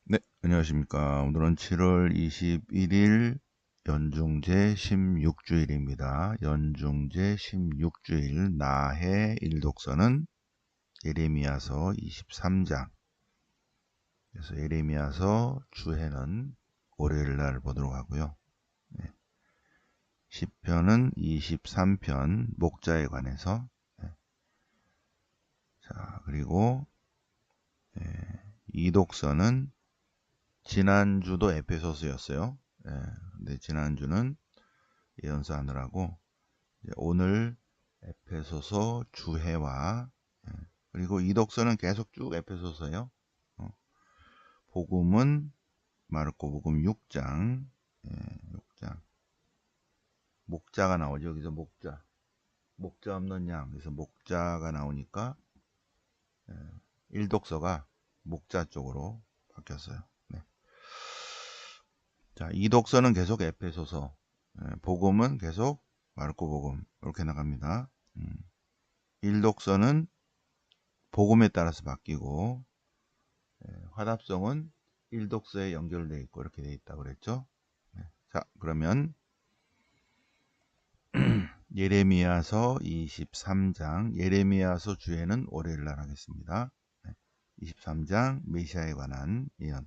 네, 안녕하십니까. 오늘은 7월 21일 연중제 16주일입니다. 연중제 16주일 나해 일독서는 예레미야서 23장. 그래서 예레미야서 주해는 월요일 날 보도록 하고요. 네, 시편은 23편 목자에 관해서. 네, 자, 그리고 이독서는 지난주도 에페소서였어요. 근데 지난주는 예언서 하느라고 오늘 에페소서 주해와 그리고 이독서는 계속 쭉 에페소서예요. 어, 복음은 마르코복음 6장, 6장 목자가 나오죠. 여기서 목자 없는 양. 그래서 목자가 나오니까 일독서가 목자 쪽으로 바뀌었어요. 네. 자, 이독서는 계속 에페소서, 복음은 계속 마르코복음 이렇게 나갑니다. 일독서는 복음에 따라서 바뀌고 화답성은 일독서에 연결되어 있고 이렇게 되어 있다고 그랬죠. 네. 자, 그러면 예레미야서 23장, 예레미야서 주에는 월요일 날 하겠습니다. 23장 메시아에 관한 예언.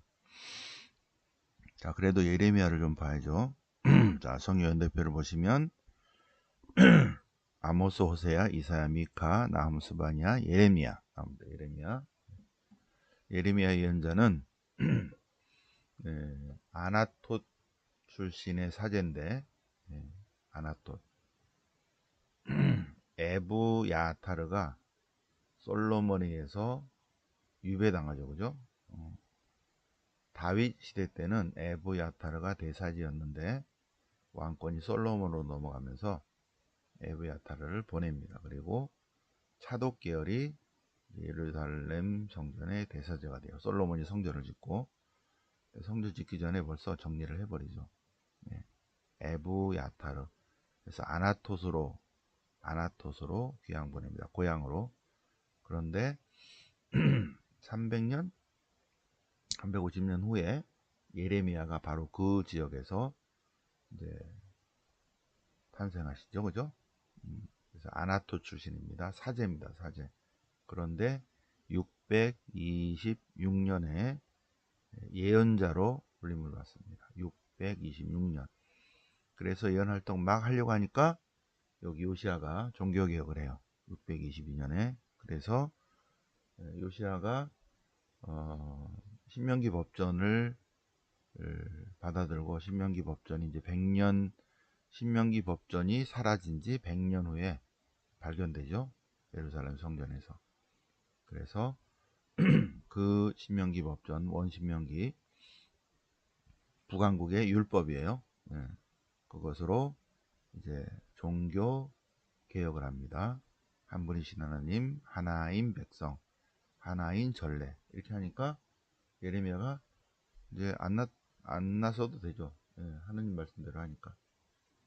자, 그래도 예레미야를 좀 봐야죠. 자, 성경 연대표를 보시면 아모스, 호세야, 이사야, 미카, 나훔, 스바냐, 예레미야 나옵니다. 예레미야 예언자는 아나톳 출신의 사제인데, 아나톳 에브야타르가 솔로몬에 의해서 유배당하죠. 그죠? 다윗 시대 때는 에브야타르가 대사지였는데 왕권이 솔로몬으로 넘어가면서 에브야타르를 보냅니다. 그리고 차독 계열이 예루살렘 성전의 대사제가 돼요. 솔로몬이 성전을 짓고 성전 짓기 전에 벌써 정리를 해버리죠. 네. 에브야타르. 그래서 아나토스로 귀양 보냅니다. 고향으로. 그런데 300년, 350년 후에 예레미야가 바로 그 지역에서 이제 탄생하시죠. 그죠? 그래서 아나토 출신입니다. 사제입니다. 사제. 그런데 626년에 예언자로 불림을 받습니다. 626년. 그래서 예언 활동 막 하려고 하니까 여기 요시아가 종교개혁을 해요. 622년에. 그래서 요시아가 신명기 법전을 받아들고 신명기 법전이 이제 100년 신명기 법전이 사라진 지 100년 후에 발견되죠. 예루살렘 성전에서. 그래서 그 신명기 법전 원신명기 북왕국의 율법이에요. 그것으로 이제 종교 개혁을 합니다. 한 분이신 하나님, 하나인 백성, 하나인 전례 이렇게 하니까 예레미야가 이제 안 나서도 되죠. 하느님 말씀대로 하니까.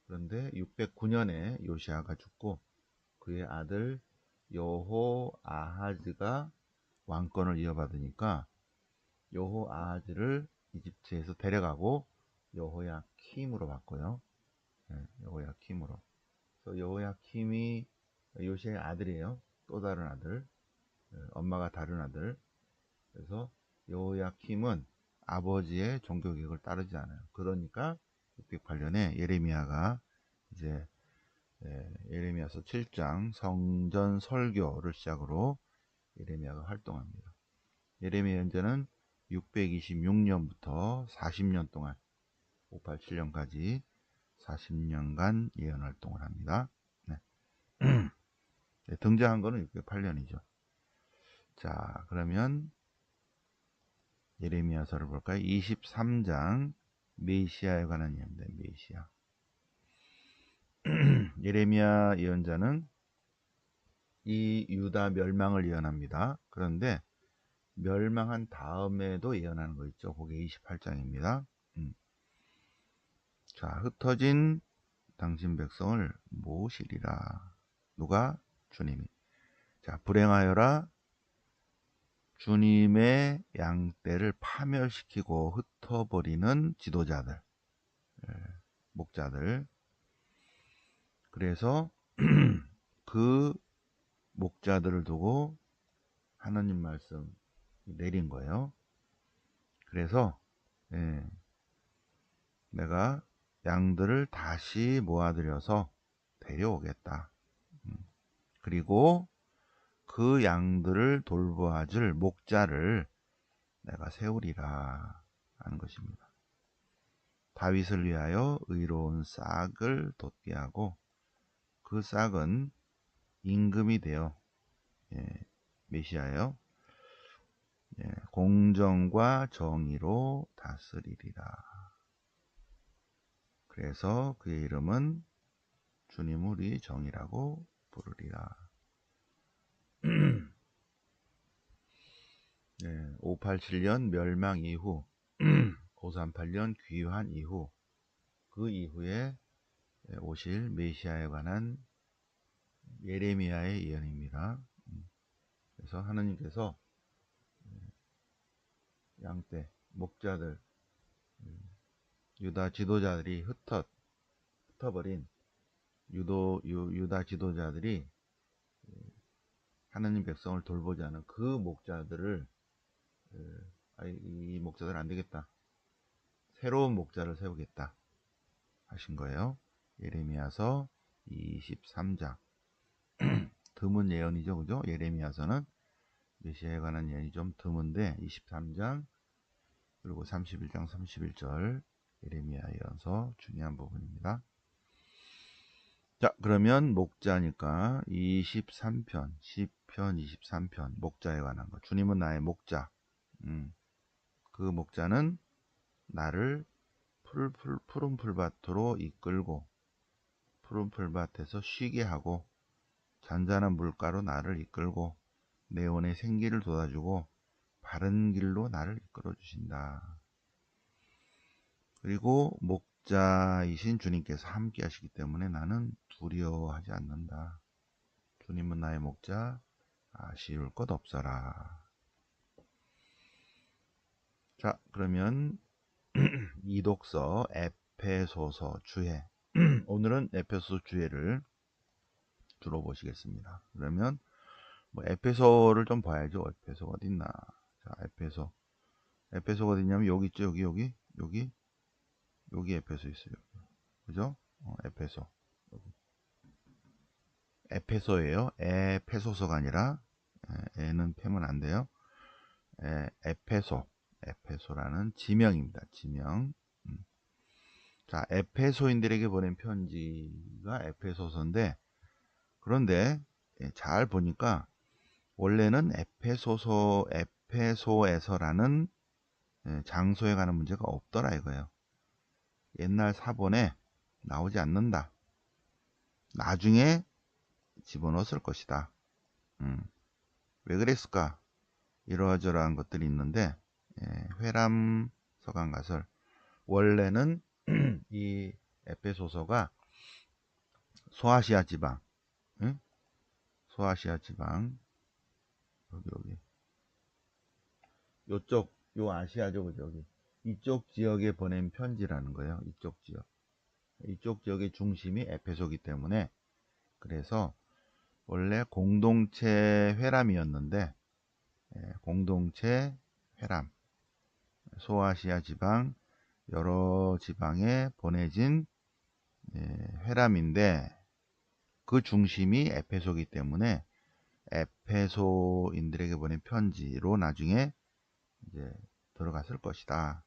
그런데 609년에 요시아가 죽고 그의 아들 여호아하즈가 왕권을 이어받으니까 여호아하즈를 이집트에서 데려가고 여호야킴으로 바꿔요. 여호야킴으로. 그래서 여호야킴이 요시아의 아들이에요. 또 다른 아들. 엄마가 다른 아들. 그래서 여호야킴은 아버지의 종교개혁을 따르지 않아요. 그러니까 608년에 예레미야가 이제 예레미야서 7장 성전 설교를 시작으로 예레미야가 활동합니다. 예레미야 현재는 626년부터 40년 동안 587년까지 40년간 예언 활동을 합니다. 네. 등장한 거는 608년이죠. 자, 그러면 예레미야서를 볼까요? 23장 메시아에 관한 예언입니다. 메시아. 예레미야 예언자는 이 유다 멸망을 예언합니다. 그런데 멸망한 다음에도 예언하는 거 있죠. 그게 28장입니다. 자, 흩어진 당신 백성을 모으시리라. 누가? 주님이. 자, 불행하여라. 주님의 양떼를 파멸시키고 흩어버리는 지도자들, 목자들. 그래서 그 목자들을 두고 하나님 말씀 내린 거예요. 그래서 내가 양들을 다시 모아들여서 데려오겠다. 그리고 그 양들을 돌보아줄 목자를 내가 세우리라 하는 것입니다. 다윗을 위하여 의로운 싹을 돋게 하고 그 싹은 임금이 되어 메시아요. 공정과 정의로 다스리리라. 그래서 그의 이름은 주님 우리 정이라고 부르리라. 587년 멸망 이후 538년 귀환 이후 그 이후에 오실 메시아에 관한 예레미야의 예언입니다. 그래서 하느님께서 양떼, 목자들, 유다 지도자들이 흩어버린 유다 지도자들이 하느님 백성을 돌보지 않은 그 목자들을 이 목자들 안 되겠다. 새로운 목자를 세우겠다 하신 거예요. 예레미야서 23장. 드문 예언이죠, 그죠? 예레미야서는 메시아에 관한 예언이 좀 드문데 23장 그리고 31장 31절 예레미야 예언서 중요한 부분입니다. 자, 그러면 목자니까 23편, 시편 23편 목자에 관한 거. 주님은 나의 목자. 그 목자는 나를 푸른 풀밭으로 이끌고 푸른 풀밭에서 쉬게 하고 잔잔한 물가로 나를 이끌고 내 영혼의 생기를 돋아주고 바른 길로 나를 이끌어 주신다. 그리고 목자이신 주님께서 함께 하시기 때문에 나는 두려워하지 않는다. 주님은 나의 목자, 아쉬울 것 없어라. 자, 그러면 이독서 에페소서 주해. 오늘은 에페소 주해를 주로 보시겠습니다. 그러면 에페소를 좀 봐야죠. 에페소가 어디 있나? 자, 에페소가 어디 있냐면 여기 있죠. 여기 에페소 있어요. 그죠? 에페소. 여기. 에페소예요. 에페소서가 아니라 에는 패면 안 돼요. 에페소라는 지명입니다. 지명. 자, 에페소인들에게 보낸 편지가 에페소서인데 그런데 잘 보니까 원래는 에페소에서라는 장소에 가는 문제가 없더라 이거예요. 옛날 사본에 나오지 않는다. 나중에 집어넣었을 것이다. 왜 그랬을까? 이러저러한 것들이 있는데 회람 서강가설 원래는 이 에페소서가 소아시아 지방, 소아시아 지방 여기 요쪽 요 아시아죠, 그죠? 여기 이쪽 지역에 보낸 편지라는 거예요. 이쪽 지역의 중심이 에페소이기 때문에 그래서 원래 공동체 회람이었는데 공동체 회람 소아시아 지방 여러 지방에 보내진 회람인데 그 중심이 에페소이기 때문에 에페소인들에게 보낸 편지로 나중에 이제 들어갔을 것이다.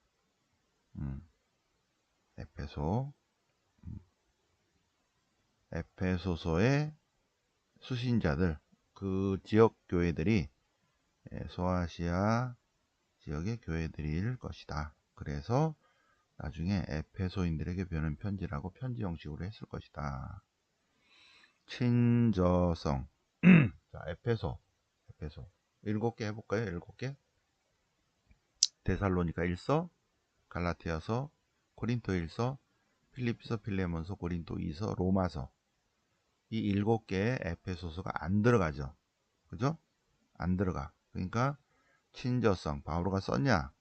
에페소서의 수신자들 그 지역 교회들이 소아시아 지역의 교회들일 것이다. 그래서 나중에 에페소인들에게 보낸 편지라고 편지 형식으로 했을 것이다. 친저성. 자, 에페소 7개 해볼까요? 7개. 데살로니가 1서, 갈라티아서, 고린도 1서, 필립서, 필레몬서, 고린도 2서, 로마서. 이 7개의 에페소서가 안 들어가죠. 그죠? 안 들어가. 그러니까 친저성, 바오로가 썼냐?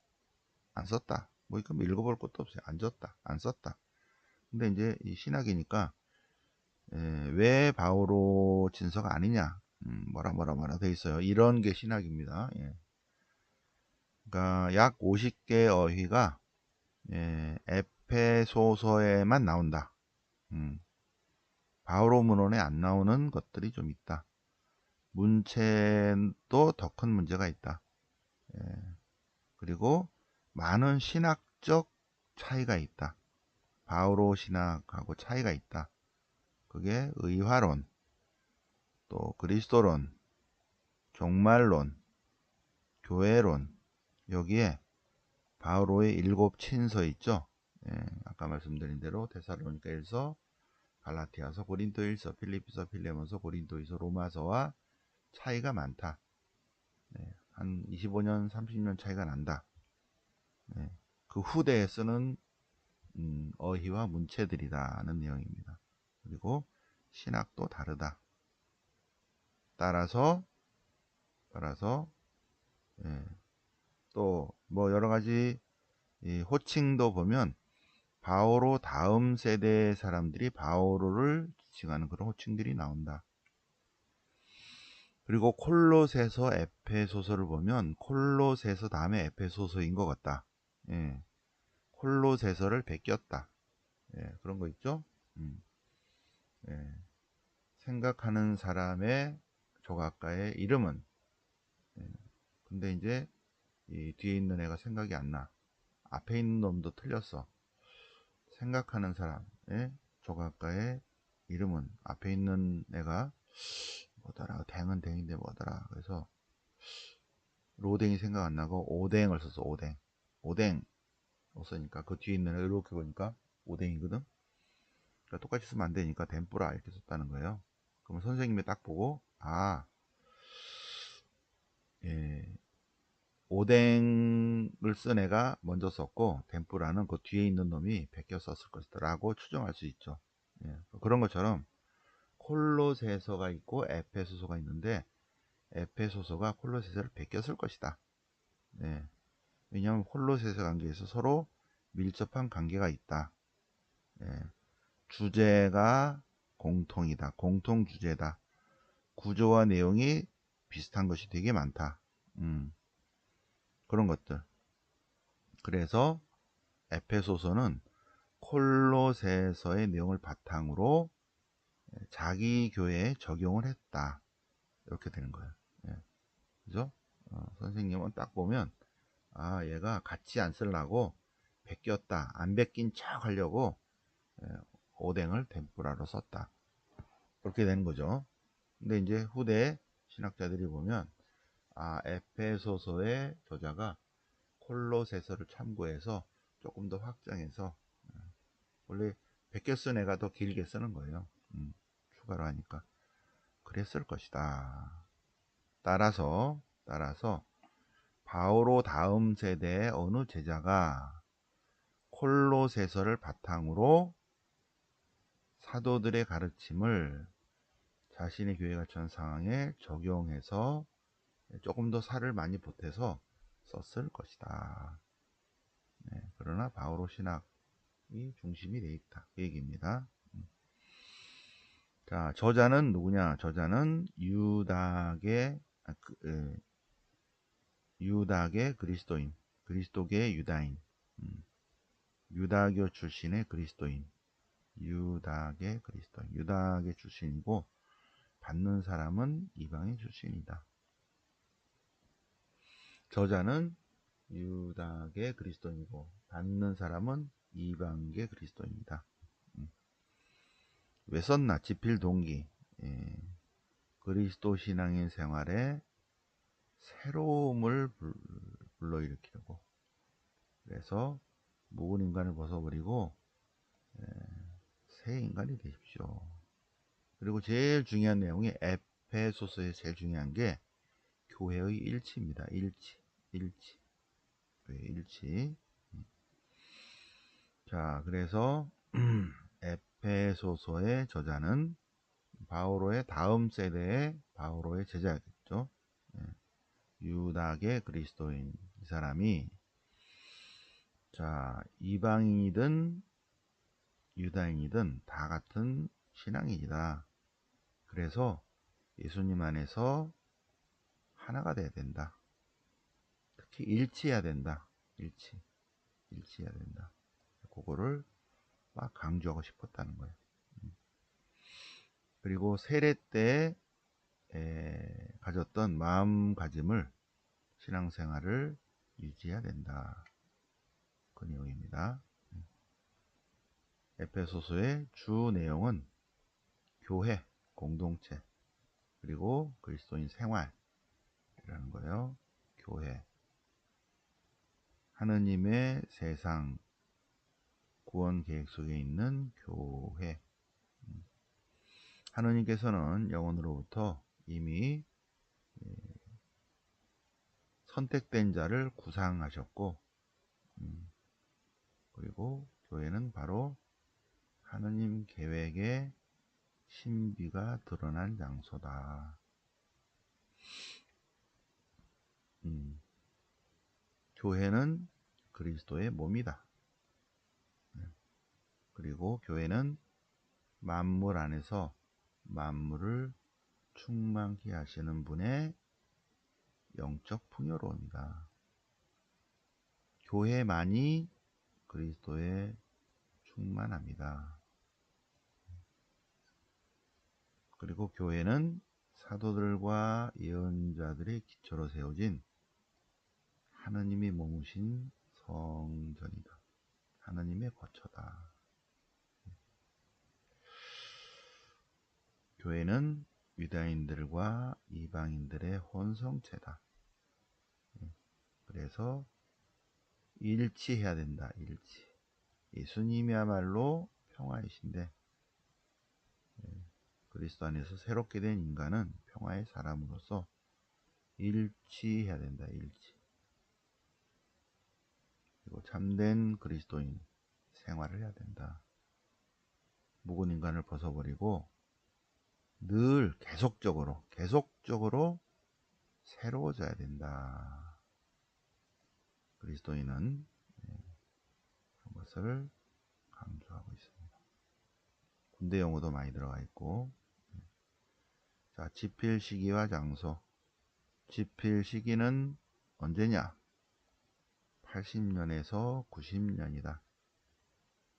안 썼다. 뭐 이거 읽어볼 것도 없어요. 안 줬다. 안 썼다. 근데 이제 이 신학이니까 왜 바오로 진서가 아니냐? 뭐라 돼 있어요. 이런 게 신학입니다. 예. 그러니까 약 50개 어휘가 에페소서에만 나온다. 바오로 문헌에 안 나오는 것들이 좀 있다. 문체도 더 큰 문제가 있다. 예. 그리고 많은 신학적 차이가 있다. 바오로 신학하고 차이가 있다. 그게 의화론, 또 그리스도론, 종말론, 교회론, 여기에 바오로의 7친서 있죠. 예, 아까 말씀드린 대로 데살로니가 1서, 갈라티아서, 고린도 1서, 필리피서, 필레몬서, 고린도이서, 로마서와 차이가 많다. 한 25년, 30년 차이가 난다. 그 후대에 쓰는 어휘와 문체들이다는 내용입니다. 그리고 신학도 다르다. 따라서 또 뭐 여러 가지 호칭도 보면 바오로 다음 세대의 사람들이 바오로를 지칭하는 그런 호칭들이 나온다. 그리고 콜로새서, 에페소서를 보면 콜로새서 다음에 에페소서인 것 같다. 예. 콜로새서를 베꼈다. 예, 그런 거 있죠. 예. 생각하는 사람의 조각가의 이름은 근데 이제 이 뒤에 있는 애가 생각이 안 나. 앞에 있는 놈도 틀렸어. 생각하는 사람의 조각가의 이름은 앞에 있는 애가 뭐더라. 댕은 댕인데 뭐더라. 그래서 로댕이 생각 안 나고 오댕을 썼어. 오댕. 오댕 썼으니까 그 뒤에 있는 애 이렇게 보니까 오댕이거든. 그러니까 똑같이 쓰면 안 되니까 덴뿌라 이렇게 썼다는 거예요. 그러면 선생님이 딱 보고 예, 오뎅을 쓴 애가 먼저 썼고 덴뿌라는 그 뒤에 있는 놈이 베껴 썼을 것이다 라고 추정할 수 있죠. 예, 그런 것처럼 콜로새서가 있고 에페소서가 있는데 에페소서가 콜로새서를 베꼈을 것이다. 예, 왜냐하면 콜로새서 관계에서 서로 밀접한 관계가 있다. 예, 주제가 공통이다. 공통 주제다. 구조와 내용이 비슷한 것이 되게 많다. 그런 것들. 그래서 에페소서는 콜로새서의 내용을 바탕으로 자기 교회에 적용을 했다. 이렇게 되는 거예요. 예. 그죠? 선생님은 딱 보면 얘가 같이 안 쓰려고 베꼈다. 안 베낀 척 하려고 오뎅을 덴뿌라로 썼다. 그렇게 되는 거죠. 근데 이제 후대 신학자들이 보면 에페소서의 저자가 콜로새서를 참고해서 조금 더 확장해서 원래 베껴 쓴 애가 더 길게 쓰는 거예요. 추가로 하니까 그랬을 것이다. 따라서 바오로 다음 세대의 어느 제자가 콜로새서를 바탕으로 사도들의 가르침을 자신의 교회가 처한 상황에 적용해서 조금 더 살을 많이 보태서 썼을 것이다. 그러나 바오로 신학이 중심이 되어 있다. 그 얘기입니다. 자, 저자는 누구냐? 저자는 유다계 그리스도인, 그리스도계의 유다인, 유다교 출신의 그리스도인, 유다계 그리스도인, 유다계 출신이고 받는 사람은 이방인 출신이다. 저자는 유다계 그리스도인이고 받는 사람은 이방계 그리스도인이다. 왜 썼나? 지필 동기. 그리스도 신앙인 생활에 새로움을 불러일으키려고. 그래서 묵은 인간을 벗어버리고 새 인간이 되십시오. 그리고 제일 중요한 내용이 에페소서에 제일 중요한 게 교회의 일치입니다. 일치. 교회의 일치. 자, 그래서 에페소서의 저자는 바오로의 다음 세대의 바오로의 제자였겠죠. 유다계 그리스도인 이 사람이 자 이방인이든 유다인이든 다 같은 신앙인이다. 그래서 예수님 안에서 하나가 돼야 된다. 특히 일치해야 된다. 일치해야 된다. 그거를 막 강조하고 싶었다는 거예요. 그리고 세례 때 가졌던 마음가짐을 신앙생활을 유지해야 된다. 그 내용입니다. 에베소서의 주 내용은 교회, 공동체, 그리고 그리스도인 생활이라는 거예요. 교회, 하느님의 세상 구원 계획 속에 있는 교회. 하느님께서는 영원으로부터 이미 선택된 자를 구상하셨고, 그리고 교회는 바로 하느님 계획의 신비가 드러난 장소다. 교회는 그리스도의 몸이다. 그리고 교회는 만물 안에서 만물을 충만케 하시는 분의 영적 풍요로움이다. 교회만이 그리스도의 충만합니다. 그리고 교회는 사도들과 예언자들의 기초로 세워진 하느님이 머무신 성전이다. 하느님의 거처다. 교회는 유다인들과 이방인들의 혼성체다. 그래서 일치해야 된다. 일치. 예수님이야말로 평화이신데 그리스도 안에서 새롭게 된 인간은 평화의 사람으로서 일치해야 된다. 일치. 그리고 참된 그리스도인 생활을 해야 된다. 묵은 인간을 벗어버리고 늘 계속적으로 새로워져야 된다. 그리스도인은 그런 것을 강조하고 있습니다. 군대 용어도 많이 들어가 있고, 자, 집필 시기와 장소. 집필 시기는 언제냐? 80년에서 90년이다.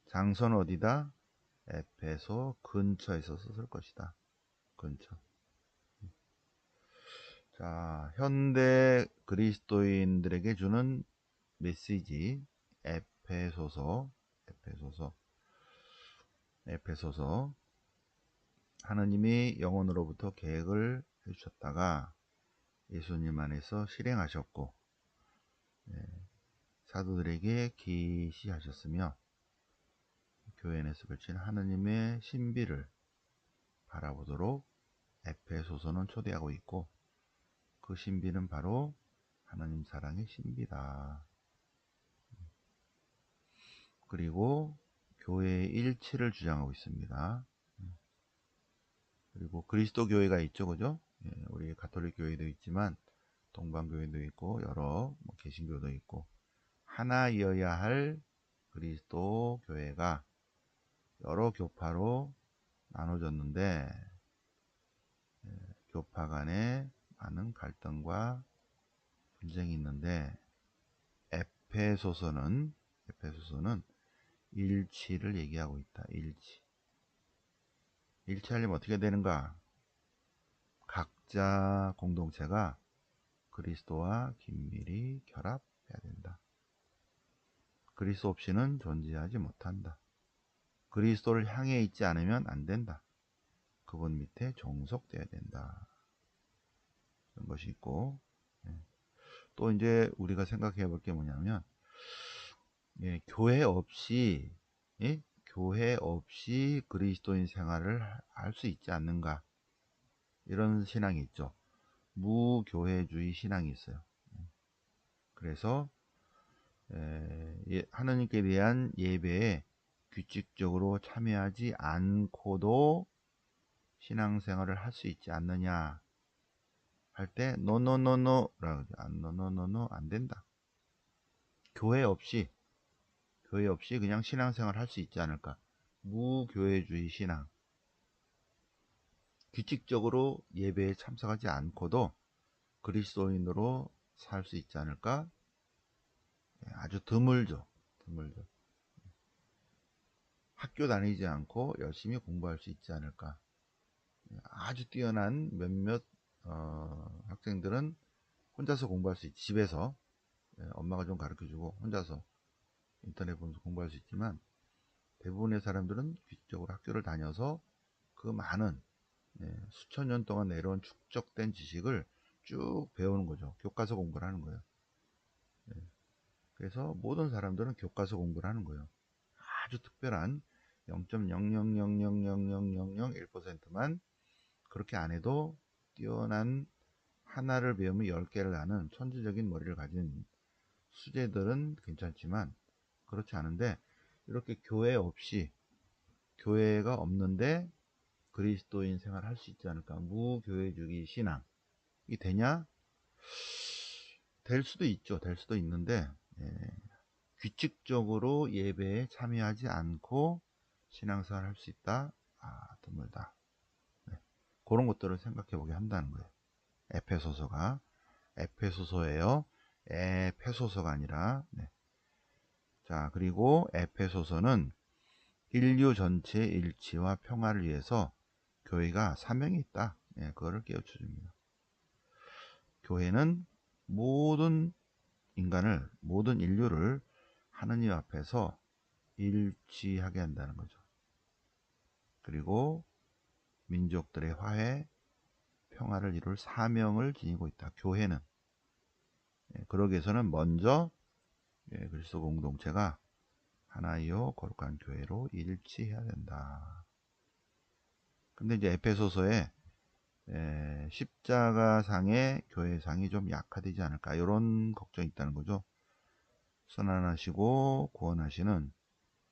장소는 어디다? 에페소 근처에서 썼을 것이다. 근처. 자, 현대 그리스도인들에게 주는 메시지 에페소서 하느님이 영원으로부터 계획을 해주셨다가 예수님 안에서 실행하셨고 사도들에게 계시하셨으며 교회 안에서 펼친 하느님의 신비를 바라보도록 에페소서는 초대하고 있고 그 신비는 바로 하나님 사랑의 신비다. 그리고 교회의 일치를 주장하고 있습니다. 그리고 그리스도 교회가 있죠, 그죠? 우리 가톨릭 교회도 있지만 동방교회도 있고 여러 개신교도 있고 하나이어야 할 그리스도 교회가 여러 교파로 나눠졌는데 교파 간에 많은 갈등과 분쟁이 있는데 에페소서는 일치를 얘기하고 있다. 일치하려면 어떻게 되는가? 각자 공동체가 그리스도와 긴밀히 결합해야 된다. 그리스도 없이는 존재하지 못한다. 그리스도를 향해 있지 않으면 안 된다. 그분 밑에 종속돼야 된다. 그런 것이 있고 또 이제 우리가 생각해 볼 게 뭐냐면 교회 없이 그리스도인 생활을 할 수 있지 않는가 이런 신앙이 있죠. 무교회주의 신앙이 있어요. 그래서 하느님께 대한 예배에 규칙적으로 참여하지 않고도 신앙생활을 할 수 있지 않느냐 할 때 노노노노라고 하죠. 노노노노 안 된다. 교회 없이 그냥 신앙생활 할 수 있지 않을까. 무교회주의 신앙. 규칙적으로 예배에 참석하지 않고도 그리스도인으로 살 수 있지 않을까. 아주 드물죠. 드물죠. 학교 다니지 않고 열심히 공부할 수 있지 않을까. 아주 뛰어난 몇몇 학생들은 혼자서 공부할 수 있지. 집에서 엄마가 좀 가르쳐주고 혼자서 인터넷 보면서 공부할 수 있지만, 대부분의 사람들은 규칙적으로 학교를 다녀서 그 많은 수천 년 동안 내려온 축적된 지식을 쭉 배우는 거죠. 교과서 공부를 하는 거예요. 그래서 모든 사람들은 교과서 공부를 하는 거예요. 아주 특별한 0.000000001%만 그렇게 안 해도 뛰어난, 하나를 배우면 10개를 아는 천재적인 머리를 가진 수재들은 괜찮지만, 그렇지 않은데, 이렇게 교회가 없는데 그리스도인 생활 할 수 있지 않을까. 무교회주의 신앙이 되냐? 될 수도 있죠. 될 수도 있는데, 규칙적으로 예배에 참여하지 않고 신앙생활 할 수 있다? 드물다. 그런 것들을 생각해 보게 한다는 거예요. 에페소서예요. 에페소서가 아니라. 자, 그리고 에페소서는 인류 전체의 일치와 평화를 위해서 교회가 사명이 있다. 그거를 깨우쳐 줍니다. 교회는 모든 인류를 하느님 앞에서 일치하게 한다는 거죠. 그리고 민족들의 화해, 평화를 이룰 사명을 지니고 있다. 교회는. 그러기 위해서는 먼저 그리스도 공동체가 하나이요 거룩한 교회로 일치해야 된다. 근데 이제 에페소서에 십자가상의 교회상이 좀 약화되지 않을까, 이런 걱정이 있다는 거죠. 선한하시고 구원하시는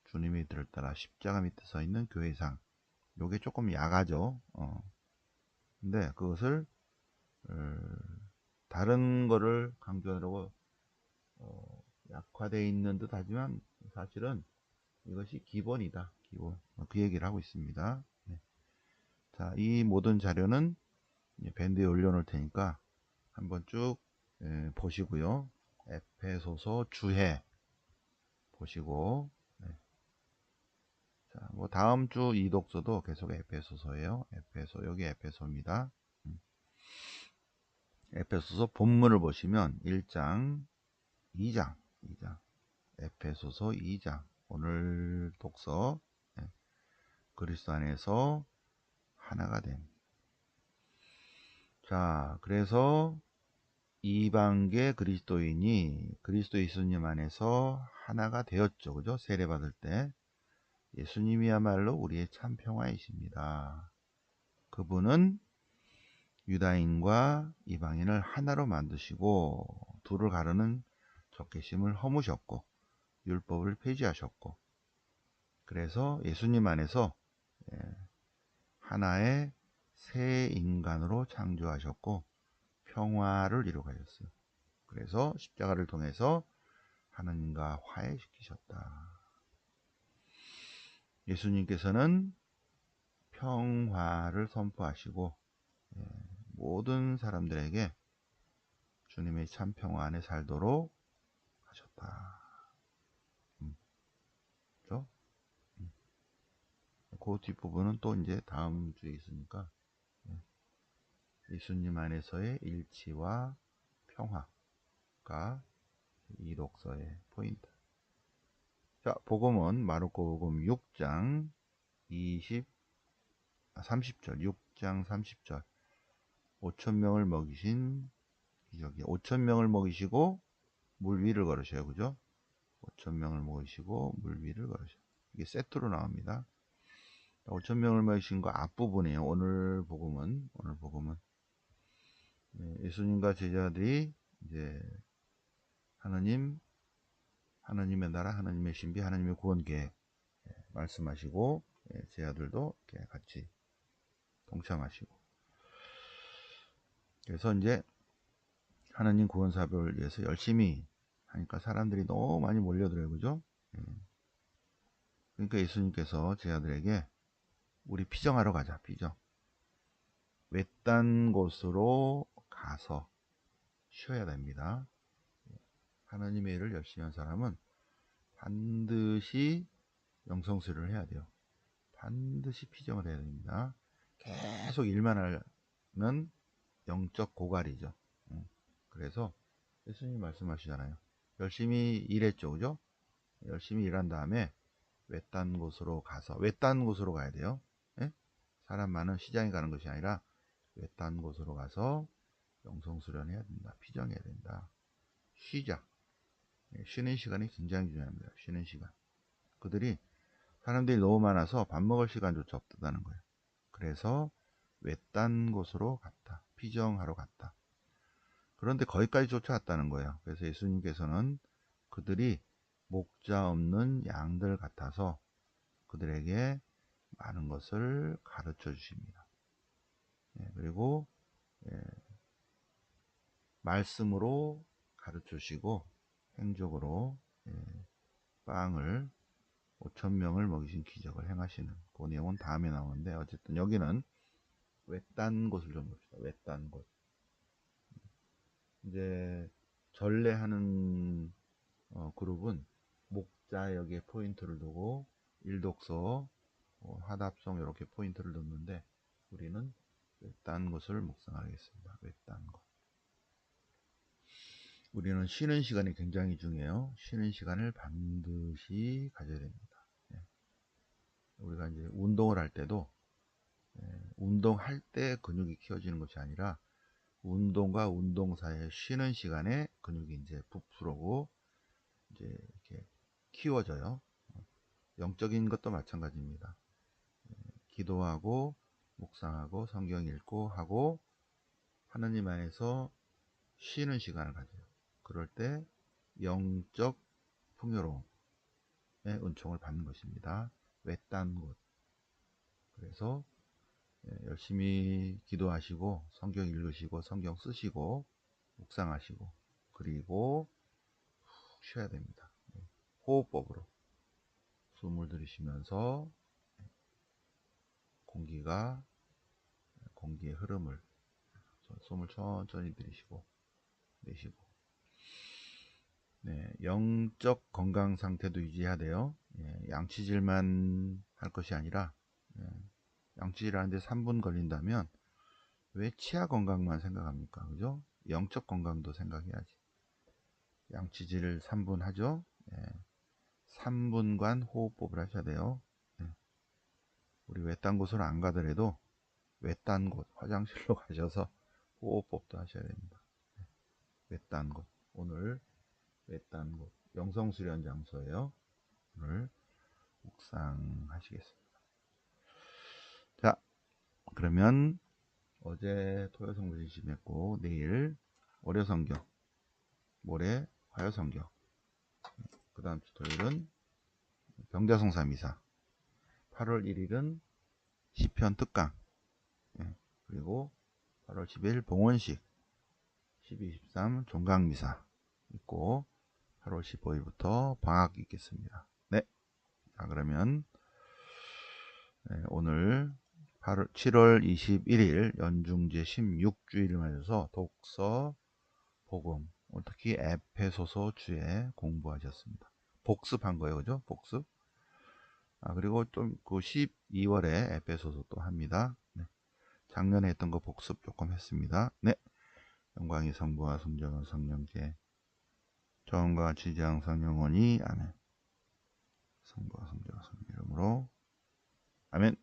주님의 뜻을 따라 십자가 밑에 서 있는 교회상, 요게 조금 약하죠. 근데 그것을 다른 거를 강조하려고 약화되어 있는 듯 하지만, 사실은 이것이 기본이다. 기본. 그 얘기를 하고 있습니다. 자, 이 모든 자료는 밴드에 올려놓을 테니까 한번 쭉 보시고요. 에페소서 주해 보시고, 자, 뭐 다음 주 이독서도 계속 에페소서예요. 여기 에페소입니다. 에페소서 본문을 보시면 1장, 2장, 에페소서 2장, 오늘 독서, 그리스도 안에서 하나가 됨. 자, 그래서 이방계 그리스도인이 그리스도 예수님 안에서 하나가 되었죠. 그죠? 세례받을 때. 예수님이야말로 우리의 참 평화이십니다. 그분은 유다인과 이방인을 하나로 만드시고 둘을 가르는 적개심을 허무셨고 율법을 폐지하셨고, 그래서 예수님 안에서 하나의 새 인간으로 창조하셨고 평화를 이루가셨어요. 그래서 십자가를 통해서 하나님과 화해시키셨다. 예수님께서는 평화를 선포하시고 모든 사람들에게 주님의 참 평화 안에 살도록 하셨다. 그렇죠? 그 뒷부분은 또 이제 다음 주에 있으니까, 예수님 안에서의 일치와 평화가 이 독서의 포인트. 자, 복음은 마르코 복음 6장 30절, 6장 30절. 5,000명을 먹이신 기적이, 5,000명을 먹이시고 물 위를 걸으셔요. 그죠? 5,000명을 먹이시고 물 위를 걸으셔요. 이게 세트로 나옵니다. 5,000명을 먹이신 거 앞부분이에요. 오늘 복음은 예수님과 제자들이 이제 하나님의 나라, 하나님의 신비, 하나님의 구원 계획 말씀하시고, 제자들도 이렇게 같이 동참하시고, 그래서 이제 하나님 구원 사역을 위해서 열심히 하니까 사람들이 너무 많이 몰려들어요. 그죠? 예. 그러니까 예수님께서 제 아들에게 우리 피정하러 가자. 피정. 외딴 곳으로 가서 쉬어야 됩니다. 하나님의 일을 열심히 한 사람은 반드시 영성수련을 해야 돼요. 반드시 피정을 해야 됩니다. 계속 일만 하면 영적 고갈이죠. 그래서 예수님이 말씀하시잖아요. 열심히 일했죠. 그죠? 열심히 일한 다음에 외딴 곳으로 가서, 외딴 곳으로 가야 돼요. 예? 사람 많은 시장에 가는 것이 아니라 외딴 곳으로 가서 영성수련해야 된다. 피정해야 된다. 쉬자. 쉬는 시간이 굉장히 중요합니다. 쉬는 시간. 그들이 사람들이 너무 많아서 밥 먹을 시간조차 없다는 거예요. 그래서 외딴 곳으로 갔다. 피정하러 갔다. 그런데 거기까지 쫓아왔다는 거예요. 그래서 예수님께서는 그들이 목자 없는 양들 같아서 그들에게 많은 것을 가르쳐 주십니다. 그리고 말씀으로 가르쳐 주시고 행적으로 빵을 5천 명을 먹이신 기적을 행하시는 그 내용은 다음에 나오는데 어쨌든 여기는 외딴 곳을 좀 봅시다. 외딴 곳. 이제 전례하는 그룹은 목자 여기에 포인트를 두고 일독서, 화답송 이렇게 포인트를 뒀는데 우리는 외딴 곳을 묵상하겠습니다. 외딴 곳. 우리는 쉬는 시간이 굉장히 중요해요. 쉬는 시간을 반드시 가져야 됩니다. 우리가 이제 운동을 할 때도 운동할 때 근육이 키워지는 것이 아니라 운동과 운동 사이에 쉬는 시간에 근육이 이제 부풀어고 이제 이렇게 키워져요. 영적인 것도 마찬가지입니다. 기도하고 묵상하고 성경 읽고 하고 하나님 안에서 쉬는 시간을 가져요. 그럴 때 영적 풍요로움의 은총을 받는 것입니다. 외딴 곳. 그래서 열심히 기도하시고 성경 읽으시고 성경 쓰시고 묵상하시고 그리고 푹 쉬어야 됩니다. 호흡법으로 숨을 들이쉬면서 공기의 흐름을 숨을 천천히 들이쉬고 내쉬고 영적 건강 상태도 유지해야 돼요. 양치질만 할 것이 아니라 양치질 하는데 3분 걸린다면 왜 치아 건강만 생각합니까? 그죠? 영적 건강도 생각해야지. 양치질을 3분 하죠. 3분간 호흡법을 하셔야 돼요. 우리 외딴 곳으로 안 가더라도 외딴 곳 화장실로 가셔서 호흡법도 하셔야 됩니다. 외딴 곳 오늘 외딴 곳 영성수련 장소예요. 오늘 묵상하시겠습니다. 자, 그러면 어제 토요성부 지냈고 내일 월요성경, 모레 화요성경, 그 다음 주 토요일은 병자성사미사, 8월 1일은 시편 특강, 그리고 8월 10일 봉헌식, 12, 13 종강미사 있고 8월 15일부터 방학 있겠습니다. 네, 자 그러면 오늘 7월 21일 연중제 16주일을 맞아서 독서, 복음, 특히 에페소서 주에 공부하셨습니다. 복습한 거예요. 그죠? 복습. 그리고 좀 그 12월에 에페소서 또 합니다. 네. 작년에 했던 거 복습 조금 했습니다. 네. 영광이 성부와 성자와 성령께 저음과 같이 이제 항상 영원히 아멘. 성부와 성자와 성령 이름으로 아멘.